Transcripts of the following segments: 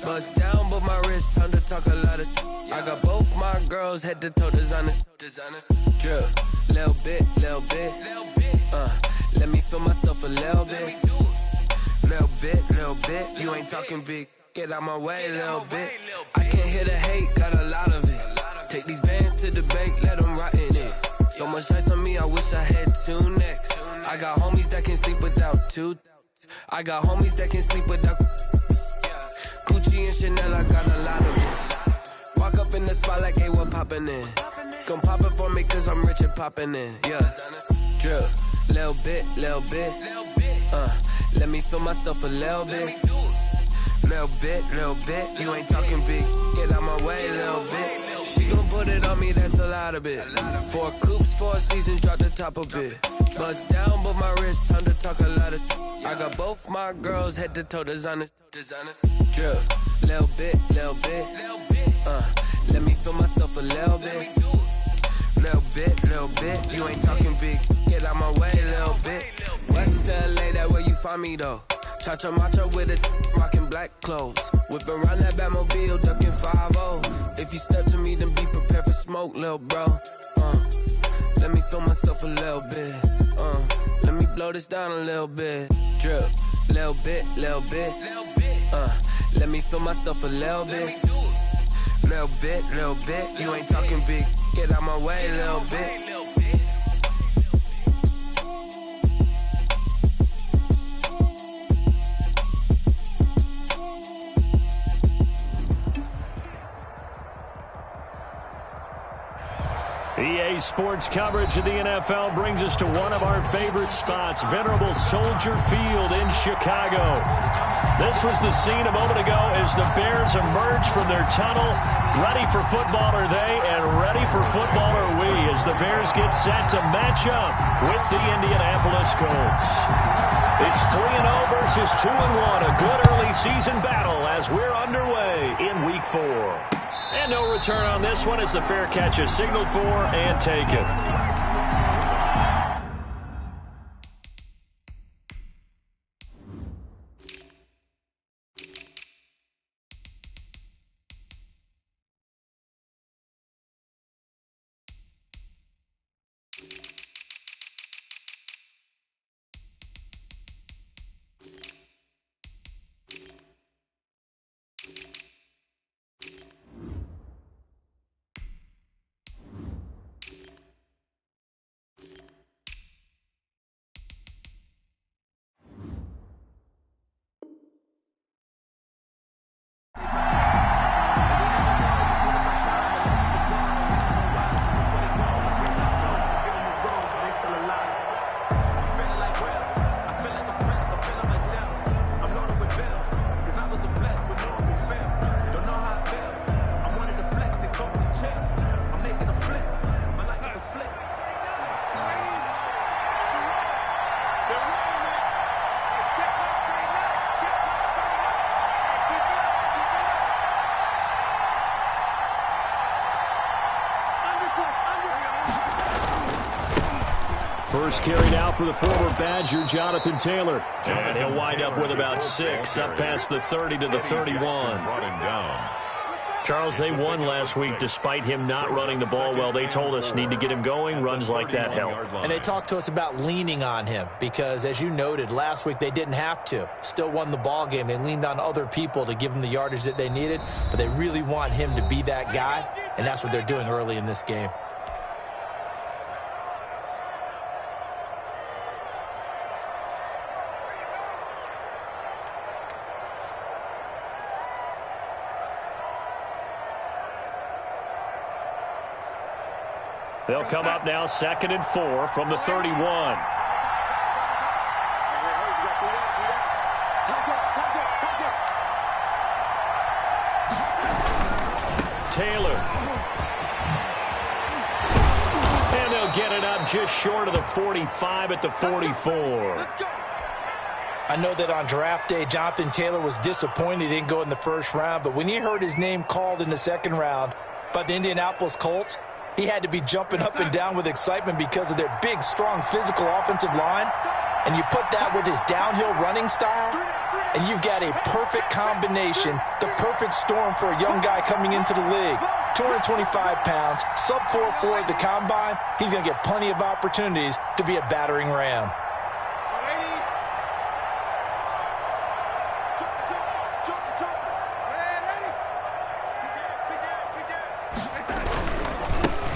Bust down, but my wrist, time to talk a lot of. I got both my girls head to toe designer. Drip, little bit. Let me feel myself a little bit. Little bit. You ain't talking big. Get out my way, little bit. I can't hear the hate, got a lot of it. Take these bands to the bank, let them rot in it. So much ice on me, I wish I had two necks. I got homies that can sleep without two. I got homies that can sleep without Gucci and Chanel, I got a lot of it. Walk up in the spot like, hey, what poppin' in? Come pop it for me, cause I'm rich and poppin' in. Yeah, drip, little bit. Let me feel myself a little bit. Little bit. You ain't talking big. Get out my way, little bit. She gon' put it on me, that's a lot of it. 4 coops, 4 seasons, drop the top a bit. Bust down, but my wrist, time to talk a lot of. I got both my girls head to toe designer. Drip, little bit. Let me feel myself a little bit. Little bit. You ain't talking big. Get out my way, little bit. West LA, that where you find me though. Cha-cha matcha with it, rockin' black clothes. Whip around that Batmobile, ducking 5-0. If you step to me, then be prepared for smoke, lil' bro. Let me feel myself a little bit. Let me blow this down a little bit. Drip, little bit. Let me feel myself a little bit. Little bit. You ain't talking big. Get out my way, little bit. EA Sports coverage of the NFL brings us to one of our favorite spots, venerable Soldier Field in Chicago. This was the scene a moment ago as the Bears emerged from their tunnel. Ready for football are they, and ready for football are we, as the Bears get set to match up with the Indianapolis Colts. It's 3-0 versus 2-1, a good early season battle as we're underway in Week 4. And no return on this one as the fair catch is signaled for and taken. First carry now for the former Badger, Jonathan Taylor. And he'll wind up with about 6, up past the 30 to the 31. Charles, they won last week despite him not running the ball well. They told us need to get him going. Runs like that help. And they talked to us about leaning on him because, as you noted, last week they didn't have to. Still won the ball game. They leaned on other people to give them the yardage that they needed, but they really want him to be that guy, and that's what they're doing early in this game. They'll come up now 2nd and 4 from the 31. Taylor. And they'll get it up just short of the 45 at the 44. I know that on draft day, Jonathan Taylor was disappointed he didn't go in the first round, but when he heard his name called in the second round by the Indianapolis Colts, he had to be jumping up and down with excitement because of their big, strong, physical offensive line. And you put that with his downhill running style, and you've got a perfect combination, the perfect storm for a young guy coming into the league. 225 pounds, sub 4.4 at the combine. He's going to get plenty of opportunities to be a battering ram.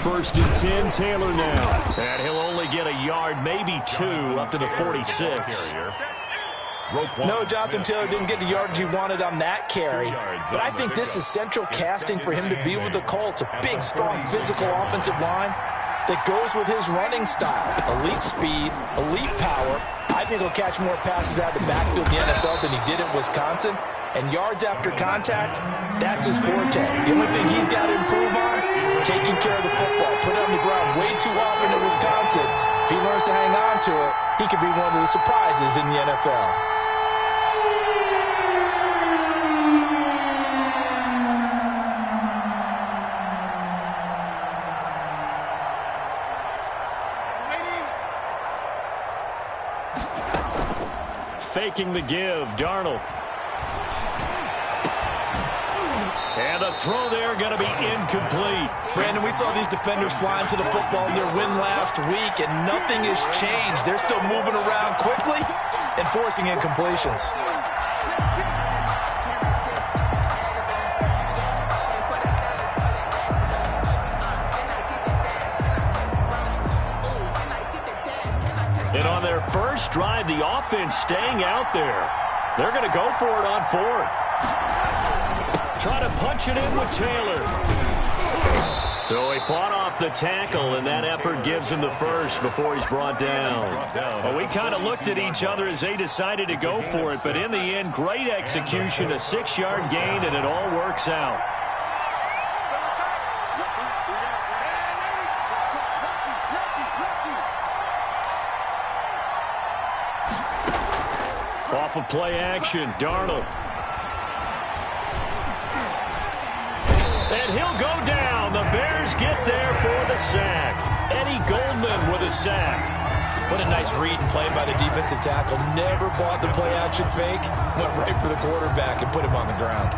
First and 10, Taylor now. And he'll only get a yard, maybe 2, up to the 46. No, Jonathan Taylor didn't get the yardage he wanted on that carry. But I think this is central casting for him to be with the Colts. A big, strong, physical offensive line that goes with his running style. Elite speed, elite power. I think he'll catch more passes out of the backfield in the NFL than he did at Wisconsin. And yards after contact, that's his forte. The only thing he's got to improve on, taking care of the football. Put it on the ground way too often at Wisconsin. If he learns to hang on to it, he could be one of the surprises in the NFL. Faking the give, Darnold. And the throw there going to be incomplete. Brandon, we saw these defenders flying to the football in their win last week, and nothing has changed. They're still moving around quickly and forcing incompletions. And on their first drive, the offense staying out there. They're going to go for it on 4th. Try to punch it in with Taylor. So he fought off the tackle, and that effort gives him the first before he's brought down. Well, we kind of looked at each other as they decided to go for it, but in the end, great execution, a 6-yard gain, and it all works out. Off of play action, Darnold. And he'll go down. The Bears get there for the sack. Eddie Goldman with a sack. What a nice read and play by the defensive tackle. Never bought the play action fake. Went right for the quarterback and put him on the ground.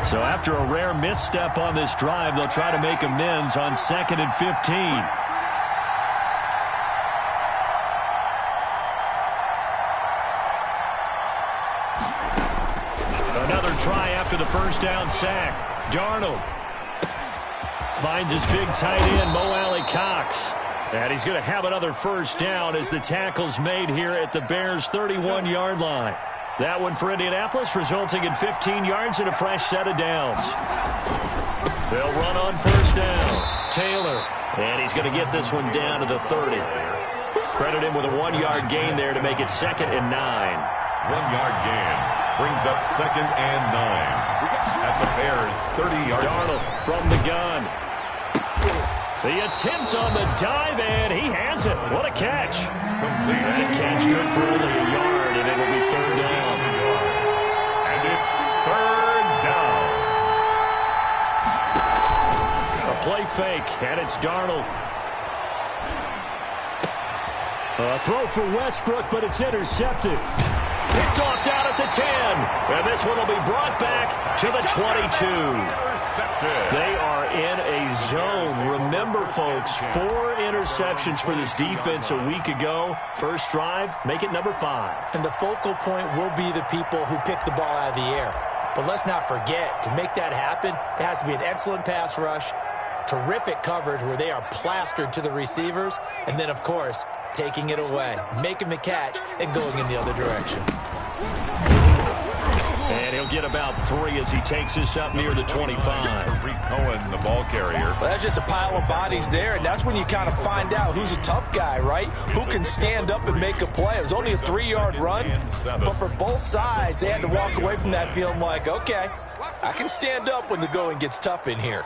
So after a rare misstep on this drive, they'll try to make amends on 2nd and 15. Try after the first down sack. Darnold finds his big tight end, Mo Alley-Cox. And he's going to have another first down as the tackle's made here at the Bears' 31-yard line. That one for Indianapolis, resulting in 15 yards and a fresh set of downs. They'll run on first down. Taylor. And he's going to get this one down to the 30. Credit him with a 1-yard gain there to make it 2nd and 9. 1-yard gain. Brings up 2nd and 9 at the Bears' 30-yard line. Darnold from the gun. The attempt on the dive, and he has it. What a catch. Complete. That catch good for only a yard, and it will be 3rd down. And it's 3rd down. A play fake, and it's Darnold. A throw for Westbrook, but it's intercepted. Picked off down at the 10. And this one will be brought back to the 22. They are in a zone. Remember, folks, 4 interceptions for this defense a week ago. First drive, make it number 5. And the focal point will be the people who pick the ball out of the air. But let's not forget, to make that happen, it has to be an excellent pass rush, terrific coverage where they are plastered to the receivers, and then, of course, taking it away, making the catch, and going in the other direction. And he'll get about 3 as he takes this up near the 25. Tariq Cohen, the ball carrier. Well, that's just a pile of bodies there, and that's when you kind of find out who's a tough guy, right? Who can stand up and make a play. It was only a 3-yard run, but for both sides, they had to walk away from that feeling like, okay, I can stand up when the going gets tough in here.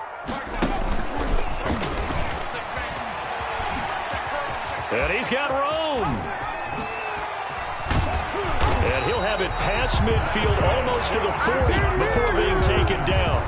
And he's got room. And he'll have it past midfield almost to the 40 before being taken down.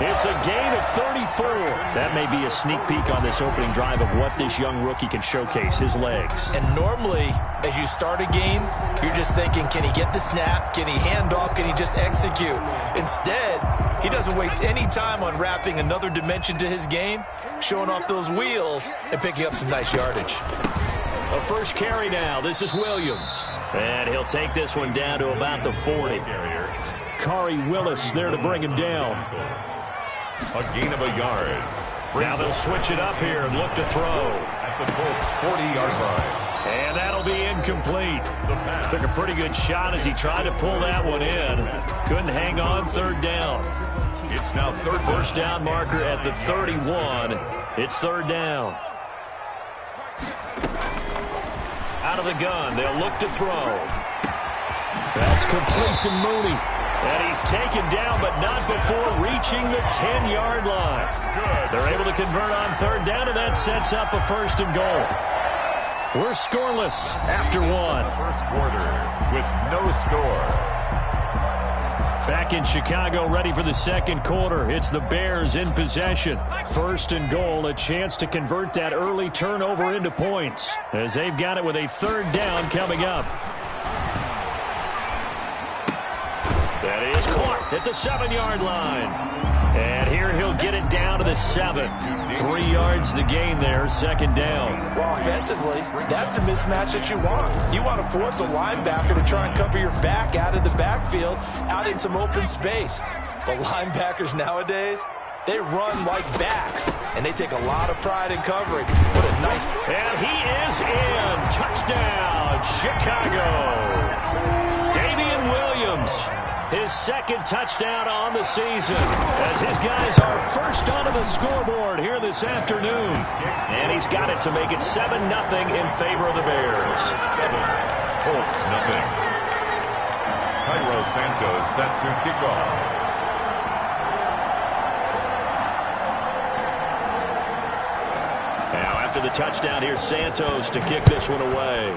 It's a gain of 34. That may be a sneak peek on this opening drive of what this young rookie can showcase, his legs. And normally, as you start a game, you're just thinking, can he get the snap? Can he hand off? Can he just execute? Instead, he doesn't waste any time on wrapping another dimension to his game, showing off those wheels, and picking up some nice yardage. A first carry now. This is Williams. And he'll take this one down to about the 40. Khari Willis there to bring him down. A gain of a yard. Now they'll switch it up here and look to throw. At the Colts' 40-yard line. And that'll be incomplete. Took a pretty good shot as he tried to pull that one in. Couldn't hang on third down. It's now First down marker at the 31. It's third down. Out of the gun. They'll look to throw. That's complete to Mooney. And he's taken down, but not before reaching the 10-yard line. They're able to convert on third down, and that sets up a first and goal. We're scoreless after one. First quarter with no score. Back in Chicago, ready for the second quarter. It's the Bears in possession. First and goal, a chance to convert that early turnover into points, as they've got it with a third down coming up. That is caught at the 7-yard line. And here he'll get it down to the 7. 3 yards the gain there, second down. Well, offensively, that's the mismatch that you want. You want to force a linebacker to try and cover your back out of the backfield, out in some open space. But linebackers nowadays, they run like backs, and they take a lot of pride in covering. What a nice... And he is in. Touchdown, Chicago. Damian Williams. His second touchdown on the season, as his guys are first onto the scoreboard here this afternoon. And he's got it to make it 7-0 in favor of the Bears. 7, Colts nothing. Cairo Santos set to kick off. Now after the touchdown, here's Santos to kick this one away.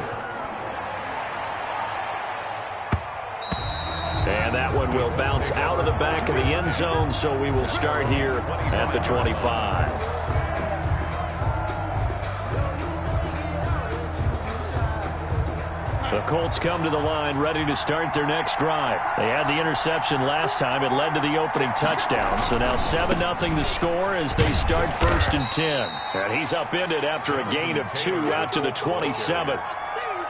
And that one will bounce out of the back of the end zone, so we will start here at the 25. The Colts come to the line ready to start their next drive. They had the interception last time. It led to the opening touchdown. So now 7-0 the score as they start first and 10. And he's upended after a gain of 2 out to the 27.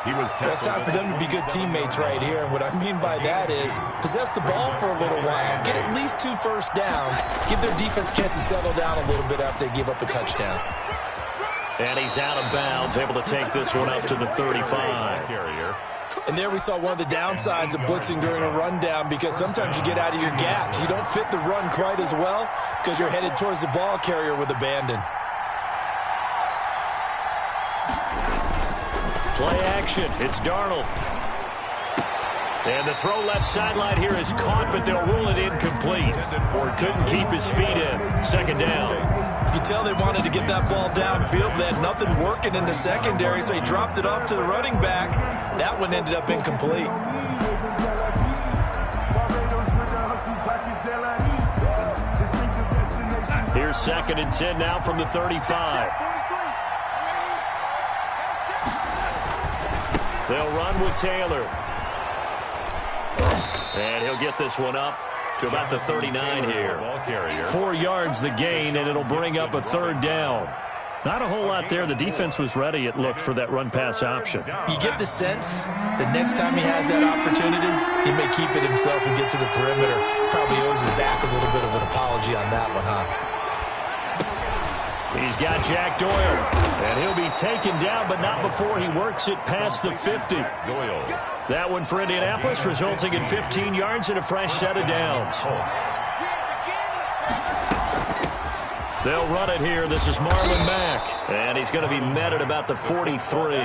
It's time for them to be good teammates right here. And what I mean by that is possess the ball for a little while. Get at least 2 first downs. Give their defense a chance to settle down a little bit after they give up a touchdown. And he's out of bounds, able to take this one up to the 35. And there we saw one of the downsides of blitzing during a rundown, because sometimes you get out of your gaps. You don't fit the run quite as well because you're headed towards the ball carrier with abandon. Play action. It's Darnold. And the throw left sideline here is caught, but they'll rule it incomplete. Couldn't keep his feet in. Second down. You could tell they wanted to get that ball downfield. They had nothing working in the secondary, so he dropped it off to the running back. That one ended up incomplete. Here's second and 10 now from the 35. They'll run with Taylor. And he'll get this one up to about the 39 here. 4 yards the gain, and it'll bring up a third down. Not a whole lot there. The defense was ready, it looked, for that run-pass option. You get the sense that next time he has that opportunity, he may keep it himself and get to the perimeter. Probably owes his back a little bit of an apology on that one, huh? He's got Jack Doyle, and he'll be taken down, but not before he works it past the 50. Doyle. That one for Indianapolis, resulting in 15 yards and a fresh set of downs. They'll run it here. This is Marlon Mack, and he's going to be met at about the 43.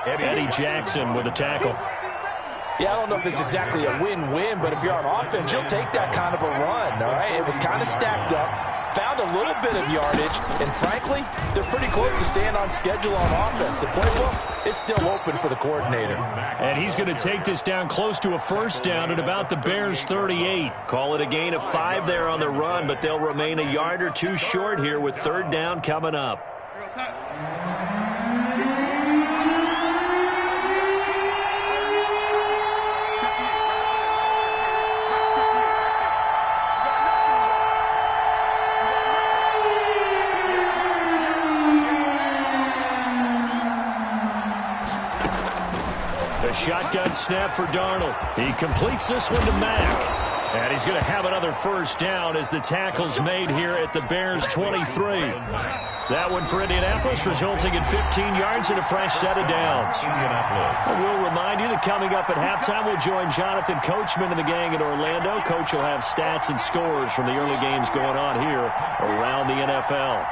Eddie Jackson with a tackle. Yeah, I don't know if it's exactly a win-win, but if you're on offense, you'll take that kind of a run, all right? It was kind of stacked up. found a little bit of yardage, and frankly, they're pretty close to staying on schedule on offense. The playbook is still open for the coordinator. And he's going to take this down close to a first down at about the Bears' 38. Call it a gain of 5 there on the run, but they'll remain a yard or two short here with third down coming up. Shotgun snap for Darnold. He completes this one to Mack. And he's going to have another first down as the tackle's made here at the Bears' 23. That one for Indianapolis, resulting in 15 yards and a fresh set of downs. We'll remind you that coming up at halftime, we'll join Jonathan Coachman and the gang in Orlando. Coach will have stats and scores from the early games going on here around the NFL.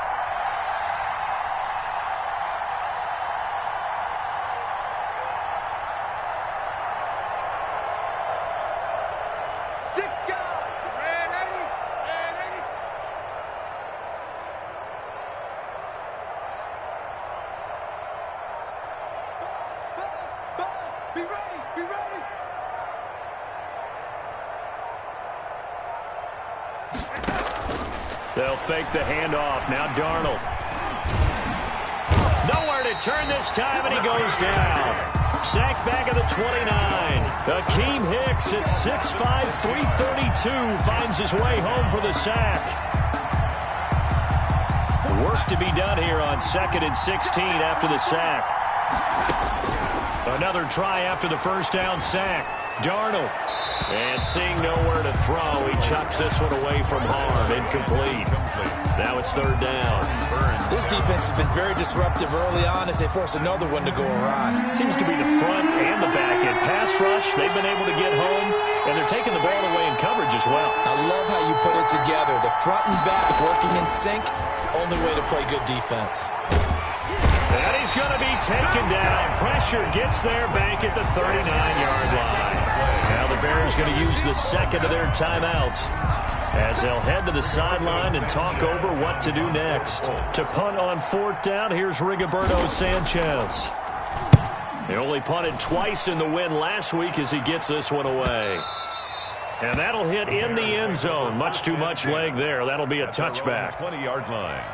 They'll fake the handoff. Now Darnold. Nowhere to turn this time, and he goes down. Sacked back at the 29. Akeem Hicks at 6'5", 332 finds his way home for the sack. Work to be done here on 2nd and 16 after the sack. Another try after the first down sack. Darnold. And seeing nowhere to throw, he chucks this one away from harm. Incomplete. Now it's third down. This defense has been very disruptive early on as they force another one to go awry. Seems to be the front and the back end. Pass rush, they've been able to get home, and they're taking the ball away in coverage as well. I love how you put it together. The front and back working in sync, only way to play good defense. And he's going to be taken down. Pressure gets there back at the 39-yard line. Now the Bears going to use the second of their timeouts as they'll head to the sideline and talk over what to do next. To punt on fourth down, here's Rigoberto Sanchez. He only punted twice in the win last week as he gets this one away. And that'll hit in the end zone. Much too much leg there. That'll be a touchback. 20-yard line.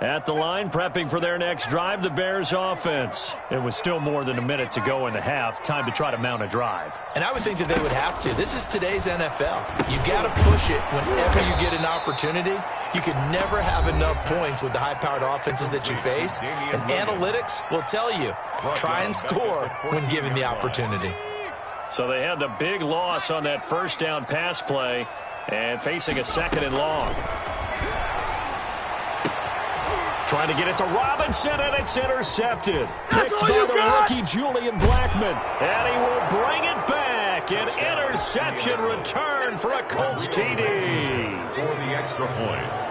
At the line, prepping for their next drive, the Bears offense. It was still more than a minute to go in the half. Time to try to mount a drive. And I would think that they would have to. This is today's NFL. You got to push it whenever you get an opportunity. You can never have enough points with the high-powered offenses that you face. And analytics will tell you, try and score when given the opportunity. So they had the big loss on that first down pass play and facing a second and long. Trying to get it to Robinson, and it's intercepted. Picked by the rookie Julian Blackmon. And he will bring it back. An interception return for a Colts TD. For the extra point.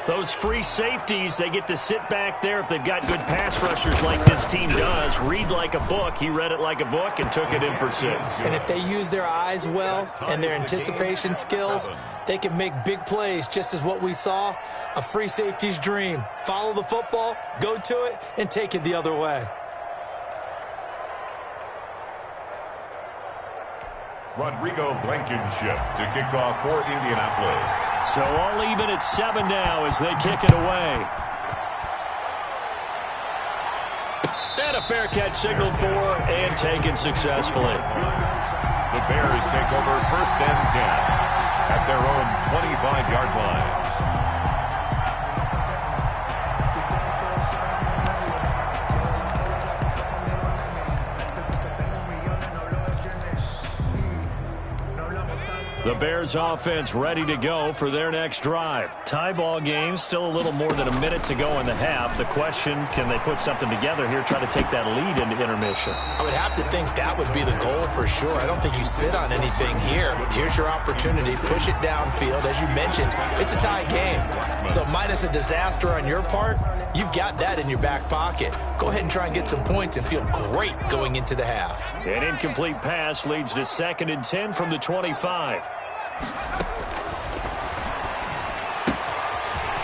Those free safeties, they get to sit back there if they've got good pass rushers like this team does. Read like a book. He read it like a book and took it in for 6. And if they use their eyes well and their anticipation skills, they can make big plays, just as what we saw, a free safety's dream. Follow the football, go to it, and take it the other way. Rodrigo Blankenship to kick off for Indianapolis. So all even at 7 now as they kick it away. And a fair catch signaled for and taken successfully. The Bears take over 1st and 10 at their own 25-yard line. The Bears offense ready to go for their next drive. Tie ball game, still a little more than a minute to go in the half. The question, can they put something together here, try to take that lead into intermission? I would have to think that would be the goal for sure. I don't think you sit on anything here. Here's your opportunity. Push it downfield. As you mentioned, it's a tie game. So minus a disaster on your part, you've got that in your back pocket. Go ahead and try and get some points and feel great going into the half. An incomplete pass leads to 2nd and 10 from the 25.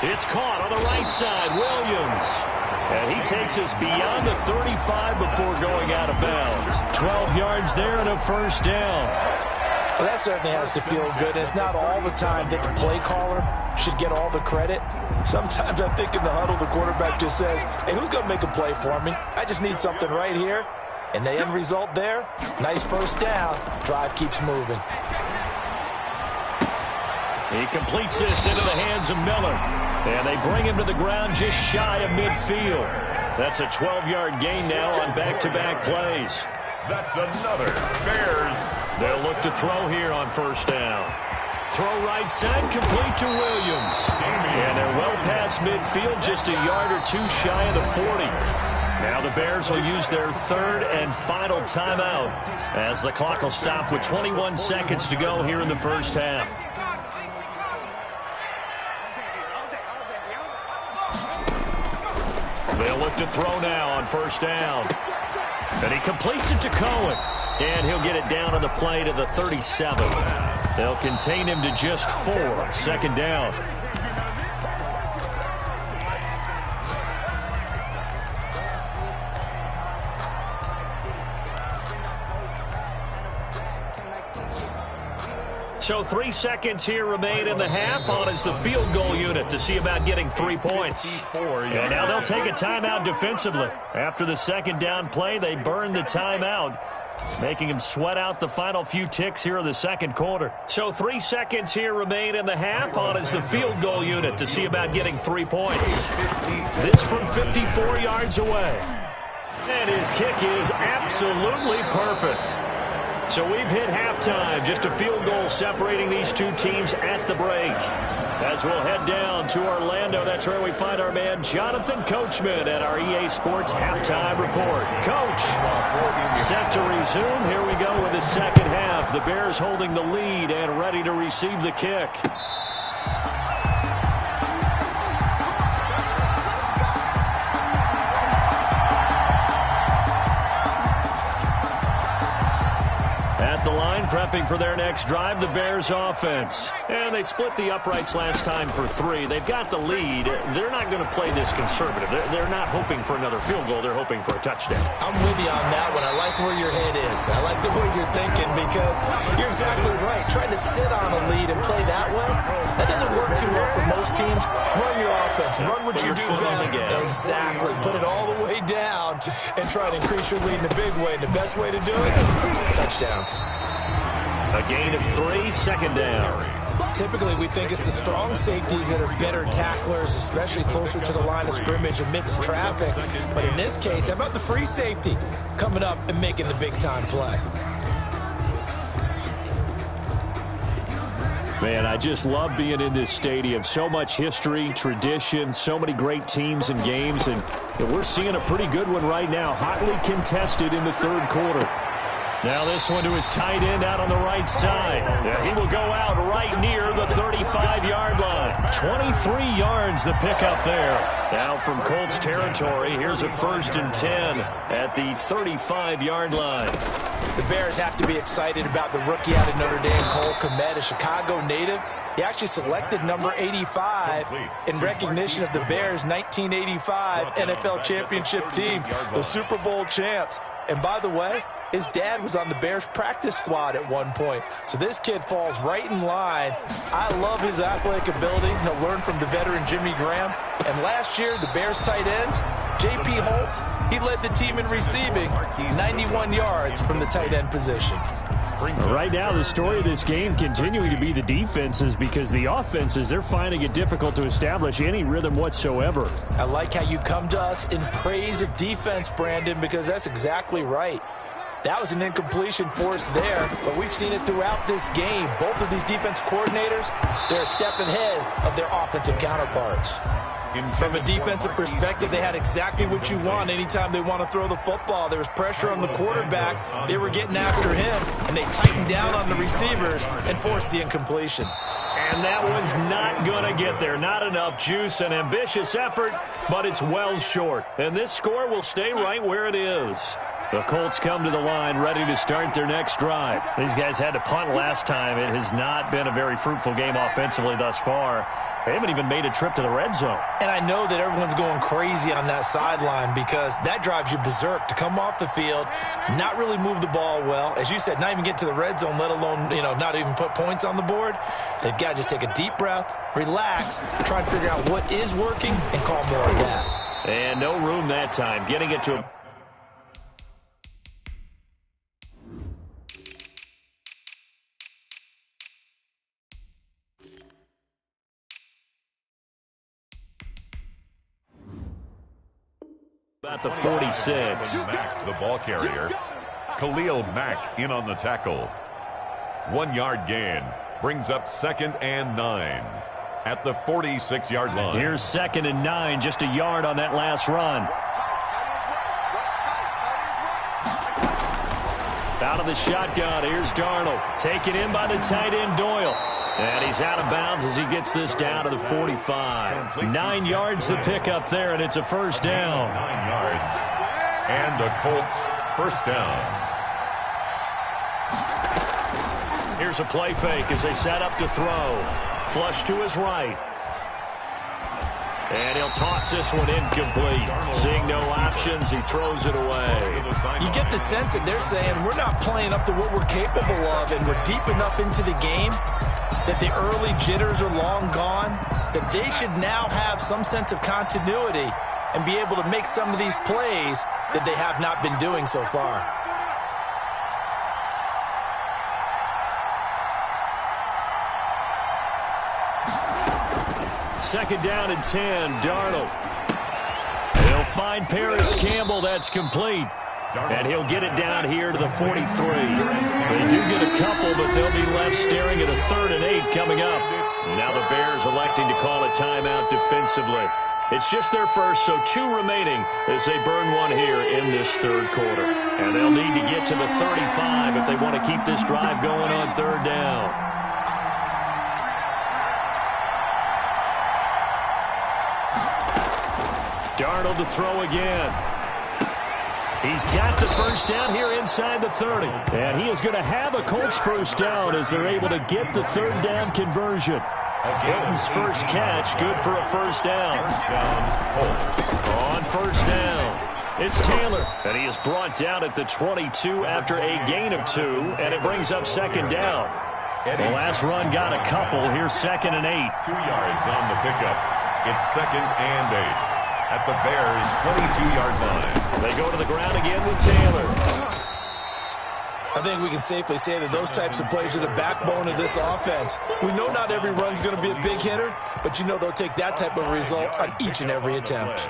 It's caught on the right side. Williams. And he takes us beyond the 35 before going out of bounds. 12 yards there and a first down. Well, that certainly has to feel good. It's not all the time that the play caller should get all the credit. Sometimes I think in the huddle, the quarterback just says, hey, who's going to make a play for me? I just need something right here. And the end result there, nice first down. Drive keeps moving. He completes this into the hands of Miller. And they bring him to the ground just shy of midfield. That's a 12-yard gain now on back-to-back plays. That's another Bears. They'll look to throw here on first down. Throw right side, complete to Williams. And they're well past midfield, just a yard or two shy of the 40. Now the Bears will use their third and final timeout as the clock will stop with 21 seconds to go here in the first half. They'll look to throw now on first down. And he completes it to Cohen. And he'll get it down on the play to the 37. They'll contain him to just 4. 2nd down. So 3 seconds here remain in the half. On is the field goal unit to see about getting 3 points. And now they'll take a timeout defensively. After the 2nd down play, they burn the timeout, making him sweat out the final few ticks here in the 2nd quarter. So 3 seconds here remain in the half. On is the field goal unit to see about getting 3 points. This from 54 yards away. And his kick is absolutely perfect. So we've hit halftime, just a field goal separating these two teams at the break. As we'll head down to Orlando, that's where we find our man Jonathan Coachman at our EA Sports Halftime Report. Coach, set to resume. Here we go with the second half. The Bears holding the lead and ready to receive the kick. The line prepping for their next drive, the Bears offense. And they split the uprights last time for 3. They've got the lead. They're not going to play this conservative. They're not hoping for another field goal. They're hoping for a touchdown. I'm with you on that one. I like where your head is. I like the way you're thinking because you're exactly right. Trying to sit on a lead and play that way, that doesn't work too well for most teams. Run your offense. Run what you do best. Exactly. Put it all the way down and try to increase your lead in a big way. And the best way to do it, touchdowns. A gain of 3, 2nd down. Typically, we think it's the strong safeties that are better tacklers, especially closer to the line of scrimmage amidst traffic. But in this case, how about the free safety coming up and making the big-time play? Man, I just love being in this stadium. So much history, tradition, so many great teams and games. And we're seeing a pretty good one right now, hotly contested in the 3rd quarter. Now this one to his tight end out on the right side. He will go out right near the 35-yard line. 23 yards the pickup there. Now from Colts territory, here's a 1st and 10 at the 35-yard line. The Bears have to be excited about the rookie out of Notre Dame, Cole Kmet, a Chicago native. He actually selected number 85 in recognition of the Bears' 1985 NFL championship team, the Super Bowl champs. And by the way, his dad was on the Bears practice squad at one point. So this kid falls right in line. I love his athletic ability. He'll learn from the veteran Jimmy Graham. And last year, the Bears tight ends, J.P. Holtz, he led the team in receiving 91 yards from the tight end position. Right now, the story of this game continuing to be the defenses because the offenses, they're finding it difficult to establish any rhythm whatsoever. I like how you come to us in praise of defense, Brandon, because that's exactly right. That was an incompletion forced there, but we've seen it throughout this game. Both of these defense coordinators, they're a step ahead of their offensive counterparts. From a defensive perspective, they had exactly what you want anytime they want to throw the football. There was pressure on the quarterback. They were getting after him, and they tightened down on the receivers and forced the incompletion. And that one's not going to get there. Not enough juice. An ambitious effort, but it's well short. And this score will stay right where it is. The Colts come to the line ready to start their next drive. These guys had to punt last time. It has not been a very fruitful game offensively thus far. They haven't even made a trip to the red zone. And I know that everyone's going crazy on that sideline because that drives you berserk to come off the field, not really move the ball well. As you said, not even get to the red zone, let alone, not even put points on the board. They've got to just take a deep breath, relax, try and figure out what is working, and call more of that. And no room that time. Getting it to about the 46. Mack, the ball carrier. Khalil Mack in on the tackle. 1 yard gain. Brings up 2nd and 9 at the 46-yard line. Here's 2nd and 9, just a yard on that last run. Out of the shotgun, here's Darnold. Taken in by the tight end Doyle. And he's out of bounds as he gets this down to the 45. 9 yards to pick up there, and it's a first down. 9 yards. And a Colts first down. Here's a play fake as they set up to throw. Flush to his right. And he'll toss this one incomplete. Seeing no options, he throws it away. You get the sense that they're saying we're not playing up to what we're capable of, and we're deep enough into the game that the early jitters are long gone, that they should now have some sense of continuity and be able to make some of these plays that they have not been doing so far. Second down and 10, Darnold. He'll find Paris Campbell. That's complete. And he'll get it down here to the 43. They do get a couple, but they'll be left staring at a 3rd and 8 coming up. Now the Bears electing to call a timeout defensively. It's just their first, so 2 remaining as they burn one here in this 3rd quarter. And they'll need to get to the 35 if they want to keep this drive going on 3rd down. Darnold to throw again. He's got the first down here inside the 30. And he is going to have a Colts first down as they're able to get the 3rd down conversion. Hilton's first catch, good for a first down. On first down, it's Taylor. And he is brought down at the 22 after a gain of 2. And it brings up 2nd down. The last run got a couple. Here's 2nd and 8. 2 yards on the pickup. It's 2nd and 8. At the Bears' 22-yard line. They go to the ground again with Taylor. I think we can safely say that those types of plays are the backbone of this offense. We know not every run's going to be a big hitter, but you know they'll take that type of result on each and every attempt.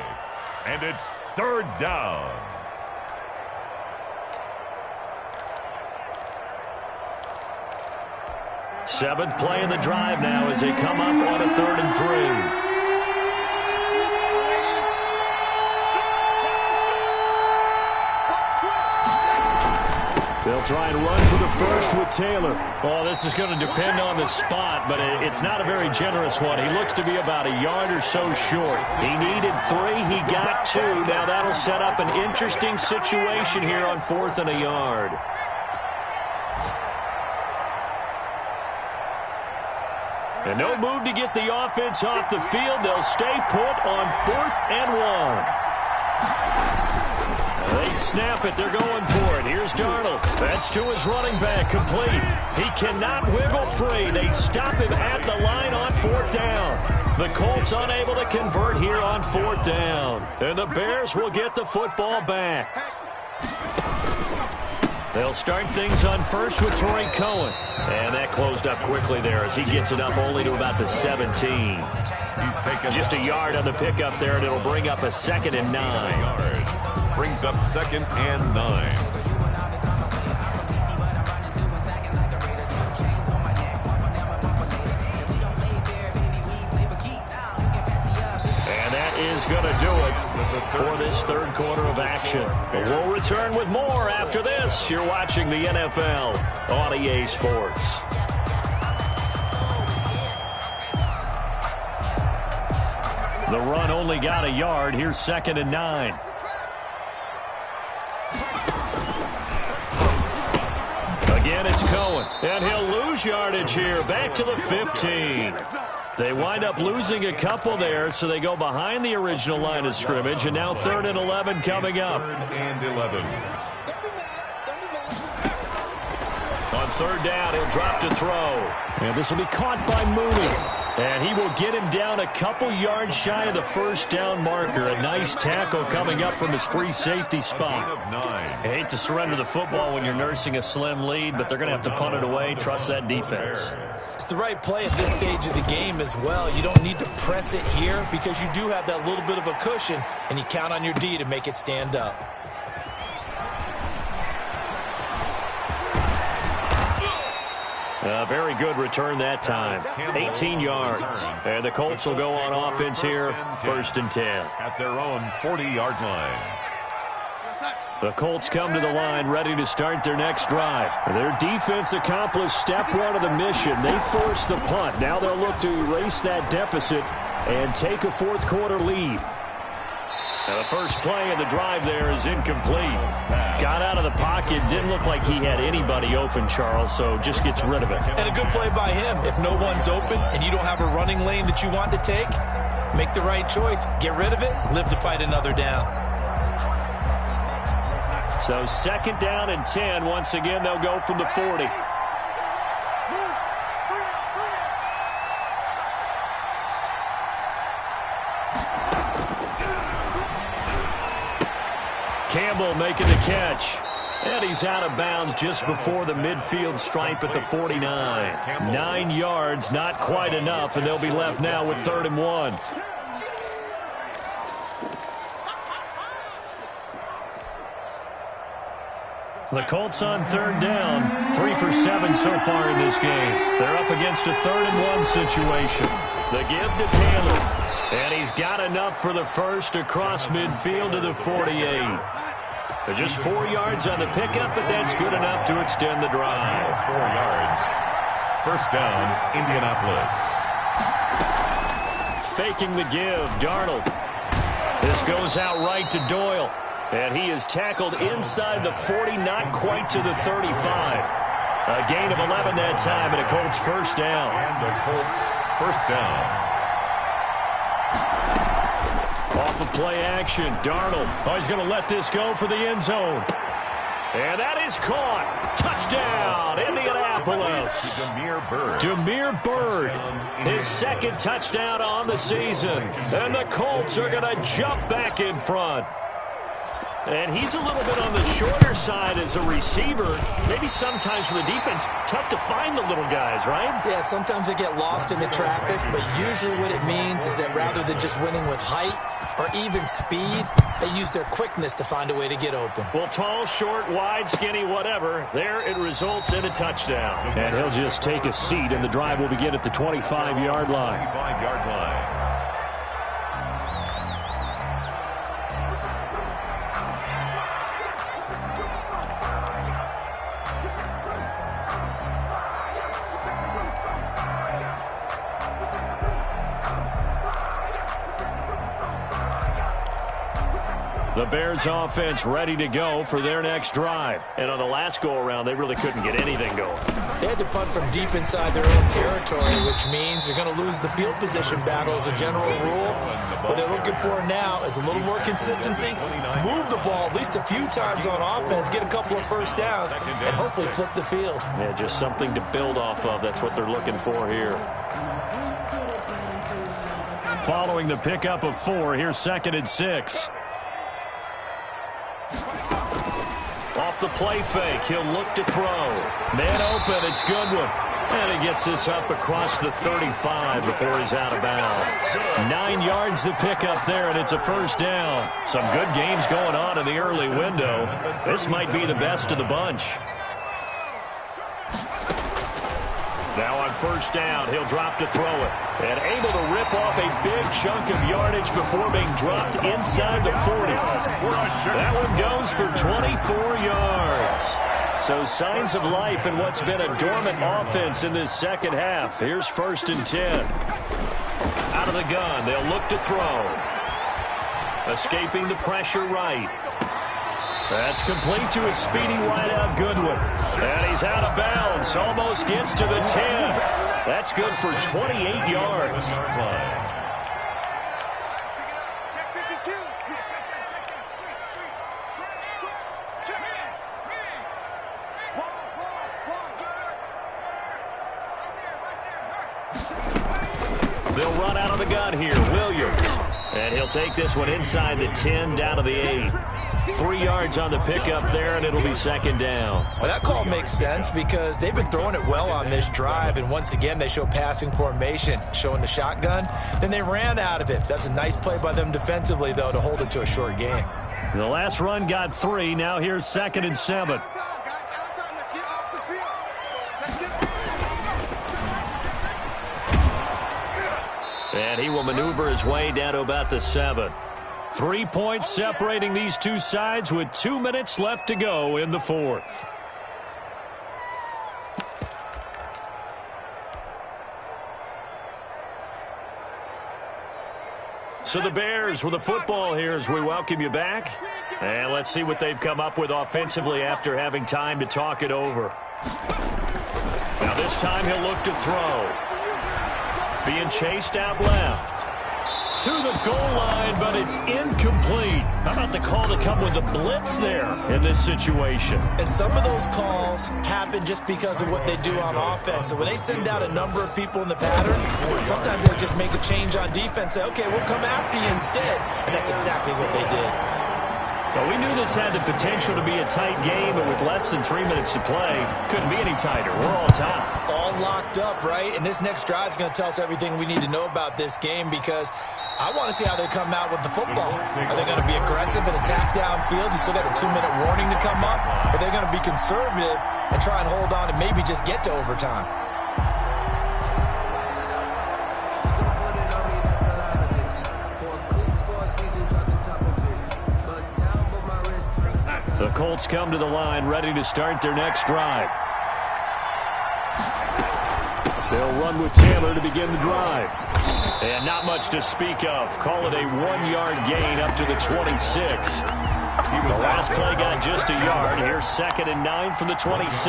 And it's 3rd down. Seventh play in the drive now as they come up on a 3rd and 3. They'll try and run for the first with Taylor. Oh, this is going to depend on the spot, but it's not a very generous one. He looks to be about a yard or so short. He needed 3. He got 2. Now that'll set up an interesting situation here on 4th and a yard. And no move to get the offense off the field. They'll stay put on 4th and 1. They snap it. They're going for it. Here's Darnold. That's to his running back. Complete. He cannot wiggle free. They stop him at the line on 4th down. The Colts unable to convert here on 4th down. And the Bears will get the football back. They'll start things on first with Torrey Cohen. And that closed up quickly there as he gets it up only to about the 17. He's taken just a yard on the pickup there, and it'll bring up a 2nd and 9. Brings up 2nd and 9. is going to do it for this third quarter of action. But we'll return with more after this. You're watching the NFL on EA Sports. The run only got a yard. Here's 2nd and 9. Again, it's Cohen. And he'll lose yardage here. Back to the 15. They wind up losing a couple there, so they go behind the original line of scrimmage. And now 3rd and 11 coming up. 3rd and 11. On 3rd down, he'll drop to throw. And this will be caught by Mooney. And he will get him down a couple yards shy of the first down marker. A nice tackle coming up from his free safety spot. I hate to surrender the football when you're nursing a slim lead, but they're going to have to punt it away. Trust that defense. It's the right play at this stage of the game as well. You don't need to press it here because you do have that little bit of a cushion, and you count on your D to make it stand up. A very good return that time. 18 yards. And the Colts will go on offense here, 1st and 10. At their own 40-yard line. The Colts come to the line ready to start their next drive. Their defense accomplished step 1 of the mission. They forced the punt. Now they'll look to erase that deficit and take a 4th quarter lead. Now the first play of the drive there is incomplete. Got out of the pocket. Didn't look like he had anybody open, Charles, so just gets rid of it. And a good play by him. If no one's open and you don't have a running lane that you want to take, make the right choice. Get rid of it. Live to fight another down. So 2nd down and 10. Once again, they'll go from the 40. Campbell making the catch. And he's out of bounds just before the midfield stripe at the 49. 9 yards, not quite enough, and they'll be left now with 3rd and 1. The Colts on 3rd down. 3 for 7 so far in this game. They're up against a 3rd and 1 situation. The give to Taylor. And he's got enough for the first across midfield to the 48. They're just 4 yards on the pickup, but that's good enough to extend the drive. 4 yards. 1st down, Indianapolis. Faking the give, Darnold. This goes out right to Doyle. And he is tackled inside the 40, not quite to the 35. A gain of 11 that time, and a Colts 1st down. And the Colts 1st down. Off of play action, Darnold. Oh, he's going to let this go for the end zone. And that is caught. Touchdown, Indianapolis. Damiere Byrd, his 2nd touchdown on the season. And the Colts are going to jump back in front. And he's a little bit on the shorter side as a receiver. Maybe sometimes for the defense, tough to find the little guys, right? Yeah, sometimes they get lost in the traffic, but usually what it means is that rather than just winning with height or even speed, they use their quickness to find a way to get open. Well, tall, short, wide, skinny, whatever, there it results in a touchdown. And he'll just take a seat, and the drive will begin at the 25-yard line. 25-yard line. The Bears offense ready to go for their next drive. And on the last go-around, they really couldn't get anything going. They had to punt from deep inside their own territory, which means they're going to lose the field position battle as a general rule. What they're looking for now is a little more consistency, move the ball at least a few times on offense, get a couple of first downs, and hopefully flip the field. Yeah, just something to build off of. That's what they're looking for here. Following the pickup of 4, here's 2nd and 6. Off the play fake, he'll look to throw. Man open, it's Goodwin. And he gets this up across the 35 before he's out of bounds. 9 yards to pick up there, and it's a 1st down. Some good games going on in the early window. This might be the best of the bunch. Now on 1st down, he'll drop to throw it. And able to rip off a big good chunk of yardage before being dropped inside the 40. That one goes for 24 yards. So signs of life in what's been a dormant offense in this second half. Here's 1st and 10. Out of the gun, they'll look to throw. Escaping the pressure right. That's complete to a speedy wideout Goodwin. And he's out of bounds. Almost gets to the 10. That's good for 28 yards. They'll run out of the gun here. Williams. And he'll take this one inside the 10 down to the 8. 3 yards on the pickup there, and it'll be 2nd down. Well, that call makes sense because they've been throwing it well on this drive, and once again they show passing formation, showing the shotgun. Then they ran out of it. That's a nice play by them defensively, though, to hold it to a short game. The last run got 3. Now here's 2nd and 7. And he will maneuver his way down to about the 7. 3 points separating these two sides with 2 minutes left to go in the 4th. So the Bears with the football here as we welcome you back. And let's see what they've come up with offensively after having time to talk it over. Now this time he'll look to throw. Being chased out left. To the goal line, but it's incomplete. How about the call to come with the blitz there in this situation? And some of those calls happen just because of what they do on offense. So when they send out a number of people in the pattern, sometimes they just make a change on defense. Say, okay, we'll come after you instead. And that's exactly what they did. Well, we knew this had the potential to be a tight game, but with less than 3 minutes to play, couldn't be any tighter. We're all tied. All locked up, right? And this next drive is going to tell us everything we need to know about this game because I want to see how they come out with the football. Are they going to be aggressive and attack downfield? You still got a 2-minute warning to come up? Or are they going to be conservative and try and hold on and maybe just get to overtime? The Colts come to the line ready to start their next drive. They'll run with Taylor to begin the drive. And not much to speak of. Call it a 1-yard gain up to the 26. The last play got just a yard. Here's 2nd and 9 from the 26.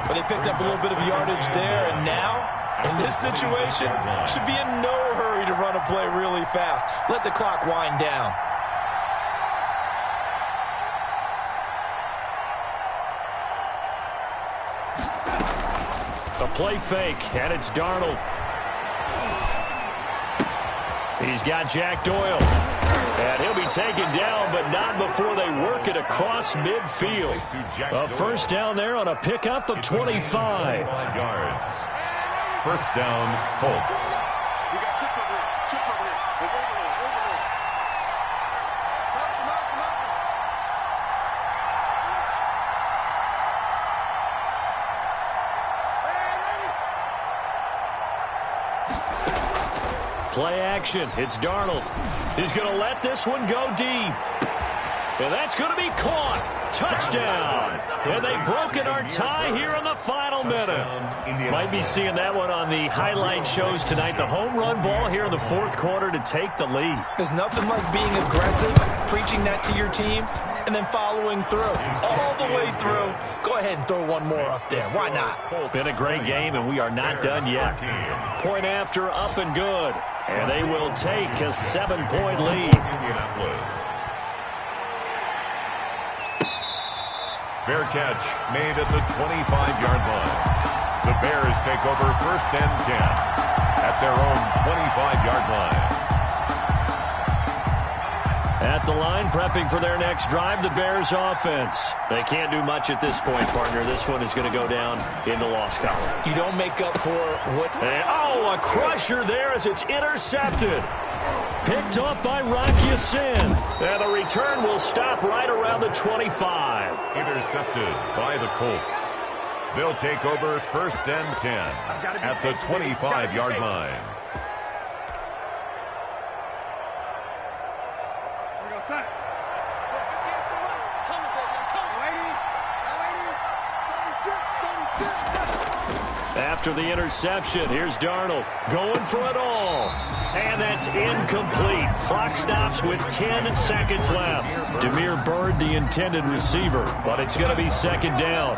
But they picked up a little bit of yardage there, and now, in this situation, should be in no hurry to run a play really fast. Let the clock wind down. A play fake, and it's Darnold. He's got Jack Doyle. And he'll be taken down, but not before they work it across midfield. A 1st down there on a pickup of 25 yards. 1st down, Colts. Play action. It's Darnold. He's going to let this one go deep. And that's going to be caught. Touchdown. And they've broken our tie here in the final minute. Might be seeing that one on the highlight shows tonight. The home run ball here in the 4th quarter to take the lead. There's nothing like being aggressive, preaching that to your team, and then following through. All the way through. Go ahead and throw one more up there. Why not? Been a great game, and we are not done yet. Point after, up and good. And they will take a 7-point lead. Fair catch made at the 25-yard line. The Bears take over 1st and 10 at their own 25-yard line. At the line, prepping for their next drive, the Bears offense. They can't do much at this point, partner. This one is going to go down in the loss column. You don't make up for what... And, a crusher there as it's intercepted. Picked off by Rocky Sin. And the return will stop right around the 25. Intercepted by the Colts. They'll take over 1st and 10 at the 25-yard line. After the interception, here's Darnold going for it all. And that's incomplete. Clock stops with 10 seconds left. Damiere Byrd, the intended receiver, but it's going to be second down.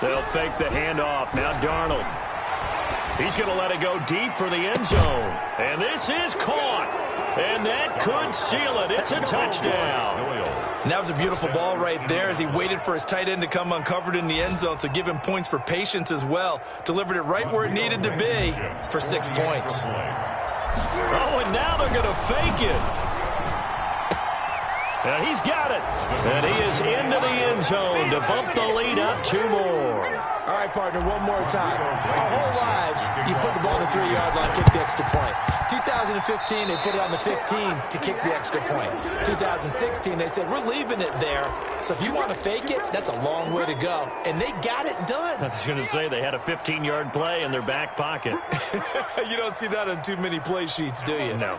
They'll fake the handoff. Now Darnold. He's going to let it go deep for the end zone. And this is caught. And that could seal it. It's a touchdown. And that was a beautiful ball right there as he waited for his tight end to come uncovered in the end zone. So give him points for patience as well. Delivered it right where it needed to be for 6 points. Oh, and now they're going to fake it. And he's got it. And he is into the end zone to bump the lead up 2 more. All right, partner, one more time. Our whole lives, you put the ball on the 3-yard line, kick the extra point. 2015, they put it on the 15 to kick the extra point. 2016, they said, we're leaving it there. So if you want to fake it, that's a long way to go. And they got it done. I was going to say they had a 15-yard play in their back pocket. You don't see that on too many play sheets, do you? No.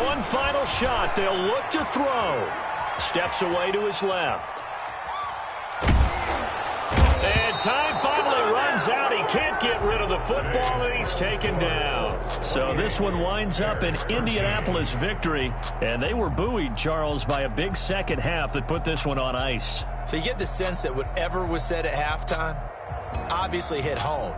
One final shot. They'll look to throw. Steps away to his left. And time finally runs out. He can't get rid of the football, and he's taken down. So this one winds up an Indianapolis victory, and they were buoyed, Charles, by a big second half that put this one on ice. So you get the sense that whatever was said at halftime obviously hit home.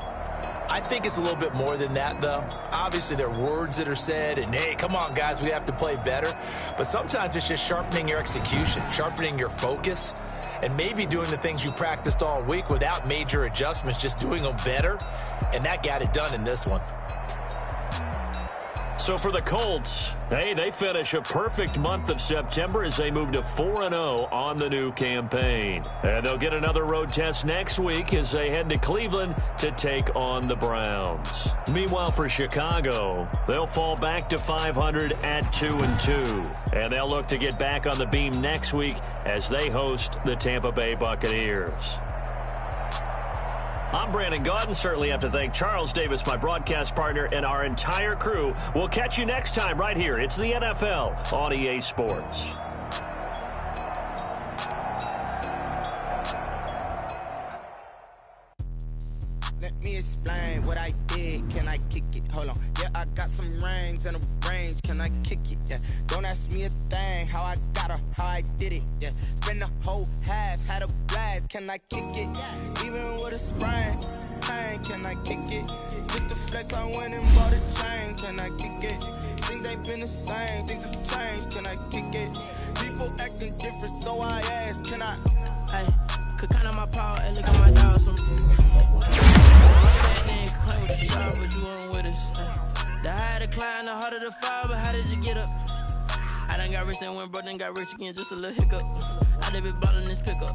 I think it's a little bit more than that, though. Obviously, there are words that are said, and, hey, come on, guys, we have to play better. But sometimes it's just sharpening your execution, sharpening your focus, and maybe doing the things you practiced all week without major adjustments, just doing them better. And that got it done in this one. So for the Colts, hey, they finish a perfect month of September as they move to 4-0 on the new campaign. And they'll get another road test next week as they head to Cleveland to take on the Browns. Meanwhile, for Chicago, they'll fall back to 500 at 2-2. And they'll look to get back on the beam next week as they host the Tampa Bay Buccaneers. I'm Brandon Gaudin. Certainly have to thank Charles Davis, my broadcast partner, and our entire crew. We'll catch you next time right here. It's the NFL on EA Sports. Let me explain what I did. Can I kick it? Hold on. Yeah, I got some rings and a range. Can I kick it? Yeah. Don't ask me a thing. How I got her, how I did it. Yeah. Spend the whole half, had a blast. Can I kick it? Even with a sprain. Hey, can I kick it? With the flex, I went and bought a chain. Can I kick it? Things ain't been the same. Things have changed. Can I kick it? People acting different, so I ask. Can I? Hey, could count on my power and look at my dogs. Claim with the shot, but you weren't with us. The higher the climb, the harder the fall, but how did you get up? I done got rich, then went broke, then got rich again, just a little hiccup. I done been ballin' this pickup.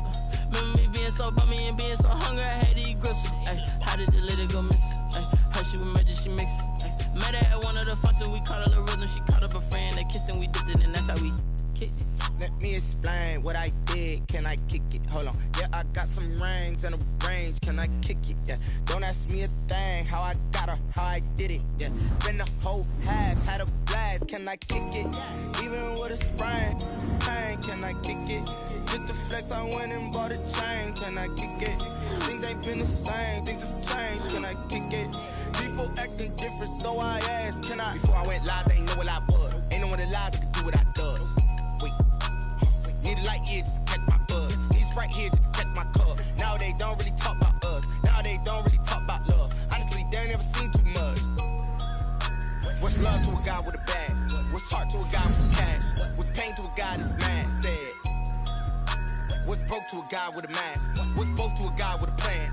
Remember me being so bummy and being so hungry, I had to eat gristle. Ay, how did you let it go miss? How she was magic, she mixed it. Met her at one of the functions, we caught a little rhythm. She caught up a friend, they kissed and we dipped it, and that's how we kicked it. Let me explain what I did. Can I kick it? Hold on. Yeah, I got some rings and a range. Can I kick it? Yeah. Don't ask me a thing. How I got her, how I did it. Yeah. Spend the whole half, had a blast. Can I kick it? Even with a sprain. Hey, can I kick it? Just the flex, I went and bought a chain. Can I kick it? Things ain't been the same. Things have changed. Can I kick it? People acting different, so I asked. Can I? Before I went live, they ain't know what I was. Ain't no one alive that could do what I does. Wait. Need a light year just to catch my buzz. Need Sprite here just to catch my cup. Now they don't really talk about us. Now they don't really talk about love. Honestly, they ain't never seen too much. What's love to a guy with a bag? What's heart to a guy with cash? What's pain to a guy that's mad? Said. What's broke to a guy with a mask? What's both to a guy with a plan?